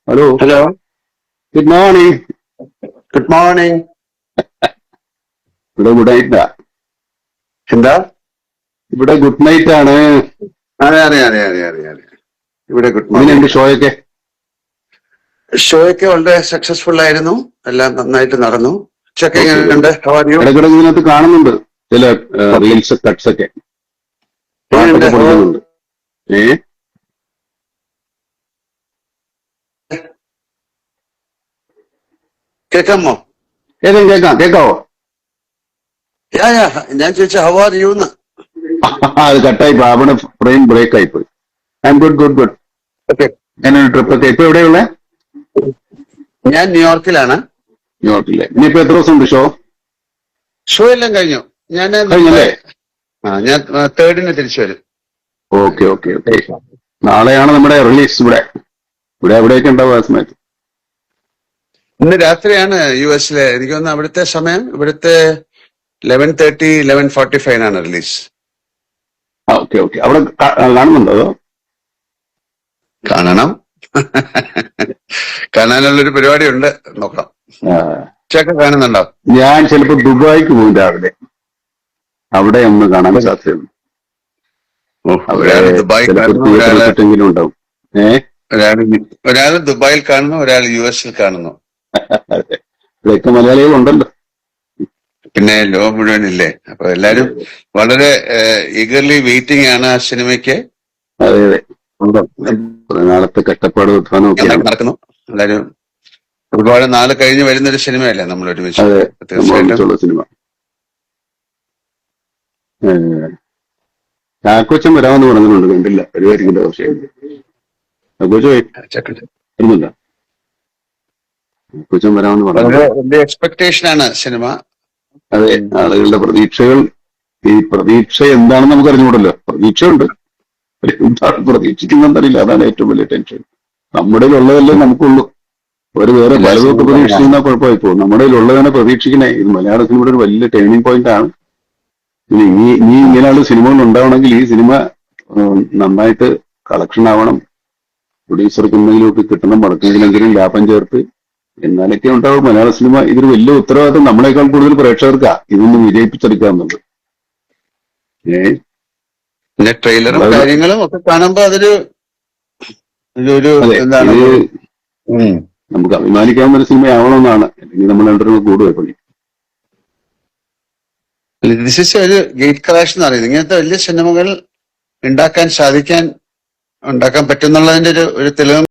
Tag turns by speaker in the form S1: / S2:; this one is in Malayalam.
S1: Hello,
S2: hello,
S1: good morning.
S2: Good morning.
S1: ഇവിടെ ഗുഡ് നൈറ്റാ.
S2: എന്താ?
S1: ഇവിടെ ഗുഡ് നൈറ്റ് ആണ്.
S2: അറിയാം. ഇവിടെ ഗുഡ്
S1: എങ്ങനെയുണ്ട്
S2: മോർണിംഗ്.
S1: ഷോയൊക്കെ?
S2: ഷോയൊക്കെ വളരെ സക്സസ്ഫുൾ ആയിരുന്നു. എല്ലാം നന്നായിട്ട് നടന്നു. ചെക്ക്
S1: ഓക്കെ, വെരി
S2: എങ്ങനെയുണ്ട്?
S1: ഗുഡ്.
S2: How are you?
S1: ഇടയ്ക്കിടയ്ക്ക് ഇതിനകത്ത് കാണുന്നുണ്ട് ചില
S2: ഓക്കെ.
S1: റീൽസ് കട്ട്സ് ഒക്കെ,
S2: എങ്ങനെയുണ്ട്?
S1: പാട്ടൊക്കെ പൊളിക്കുന്നുണ്ട്.
S2: കേൾക്കാമോ?
S1: കേക്കാവോ?
S2: യാ ഞാൻ ചോദിച്ച ഹൗ ആർ യു എന്ന്.
S1: അത് കട്ടായി പോയി, അവിടെ ഫ്രെയിം ബ്രേക്ക് ആയി പോയി. I M good.
S2: ഓക്കെ.
S1: ഞാനൊരു ട്രിപ്പ് ഒക്കെ. ഇപ്പൊ എവിടെയുള്ള?
S2: ഞാൻ ന്യൂയോർക്കിലാണ്.
S1: ന്യൂയോർക്കിലെ. ഇനിയിപ്പോ എത്ര ദിവസം ഉണ്ട് ഷോ?
S2: ഷോ എല്ലാം കഴിഞ്ഞു.
S1: കഴിഞ്ഞല്ലേ?
S2: ഞാൻ 3rd തിരിച്ചു വരും.
S1: ഓക്കെ. നാളെയാണ് നമ്മുടെ റിലീസ്. എവിടെയൊക്കെ ഉണ്ടാവും ആ സമയത്ത്?
S2: ഇന്ന് രാത്രിയാണ് US-ലെ. എനിക്ക് തോന്നുന്നു അവിടുത്തെ സമയം ഇവിടുത്തെ 11:30 11:45 റിലീസ്.
S1: ഓക്കെ. അവിടെ കാണുന്നുണ്ടോ അതോ?
S2: കാണാനുള്ളൊരു പരിപാടി ഉണ്ട്, നോക്കാം. ചേട്ടൻ കാണുന്നുണ്ടോ?
S1: ഞാൻ ചിലപ്പോ ദുബായിക്ക് പോകും രാവിലെ. അവിടെ ഒന്ന് കാണാൻ സാധ്യതയുണ്ട്.
S2: ഒരാള് ദുബായിൽ കാണുന്നു,
S1: ഉണ്ടാവും.
S2: ഒരാള് ദുബായിൽ കാണുന്നു, ഒരാൾ US-ൽ കാണുന്നു.
S1: ഇവിടെയൊക്കെ മലയാളികളുണ്ടല്ലോ.
S2: പിന്നെ ലോകം മുഴുവനില്ലേ. അപ്പൊ എല്ലാരും വളരെ ഈഗർലി വെയിറ്റിംഗ് ആണ് ആ സിനിമയ്ക്ക്.
S1: അതെ. നാളത്തെ കഷ്ടപ്പാട്
S2: നടക്കുന്നു. എല്ലാരും ഒരുപാട് നാള് കഴിഞ്ഞ് വരുന്നൊരു സിനിമയല്ലേ നമ്മൾ ഒരുമിച്ച്.
S1: തീർച്ചയായിട്ടും സിനിമ. ചാക്കോച്ചൻ വരാമെന്ന് പറഞ്ഞിട്ടുണ്ട്, കണ്ടില്ല. വരുമായിരിക്കില്ല. പക്ഷേ ചാക്കോച്ചൻ വരാമെന്ന് പറഞ്ഞു.
S2: വലിയ എക്സ്പെക്ടേഷൻ ആണ് സിനിമ.
S1: അതെ, ആളുകളുടെ പ്രതീക്ഷകൾ. ഈ പ്രതീക്ഷ എന്താണെന്ന് നമുക്ക് അറിഞ്ഞുകൂടല്ലോ. പ്രതീക്ഷയുണ്ട്, എന്താണ് പ്രതീക്ഷിക്കുന്നറിയില്ല. അതാണ് ഏറ്റവും വലിയ ടെൻഷൻ. നമ്മുടെ ഉള്ളതല്ലേ നമുക്കുള്ളൂ. വേറെ പലതൊക്കെ പ്രതീക്ഷിക്കുന്ന കുഴപ്പമായി പോകും. നമ്മുടെ ഉള്ളതിനെ പ്രതീക്ഷിക്കണേ. ഇത് മലയാള സിനിമയുടെ ഒരു വലിയ ടേണിംഗ് പോയിന്റ് ആണ്. ഇനി ഇങ്ങനെയുള്ള സിനിമകൾ ഉണ്ടാവണമെങ്കിൽ ഈ സിനിമ നന്നായിട്ട് കളക്ഷൻ ആവണം. പ്രൊഡ്യൂസർക്ക് എന്തെങ്കിലുമൊക്കെ കിട്ടണം, മടക്കെങ്കിലെങ്കിലും ലാഭം ചേർത്ത്, എന്നാലൊക്കെ ഉണ്ടാവും മലയാള സിനിമ. ഇതൊരു വലിയ ഉത്തരവാദിത്വം നമ്മളെക്കാൾ കൂടുതൽ പ്രേക്ഷകർക്കാ ഇതൊന്നും വിജയിപ്പിച്ചെടുക്കാമെന്നുണ്ട്.
S2: പിന്നെ ട്രെയിലറും കാര്യങ്ങളും ഒക്കെ കാണുമ്പോ അതൊരു എന്താണ്,
S1: നമുക്ക് അഭിമാനിക്കാവുന്ന ഒരു സിനിമയാവണമെന്നാണ്. അല്ലെങ്കിൽ നമ്മൾ രണ്ടുപേരും കൂടുപോയി പണി.
S2: ദിസ് ഈസ് ഒരു ഗേറ്റ് കളക്ഷൻ എന്ന് പറയുന്നത്. ഇങ്ങനത്തെ വലിയ സിനിമകൾ ഉണ്ടാക്കാൻ പറ്റും എന്നുള്ളതിന്റെ ഒരു തെളിവ്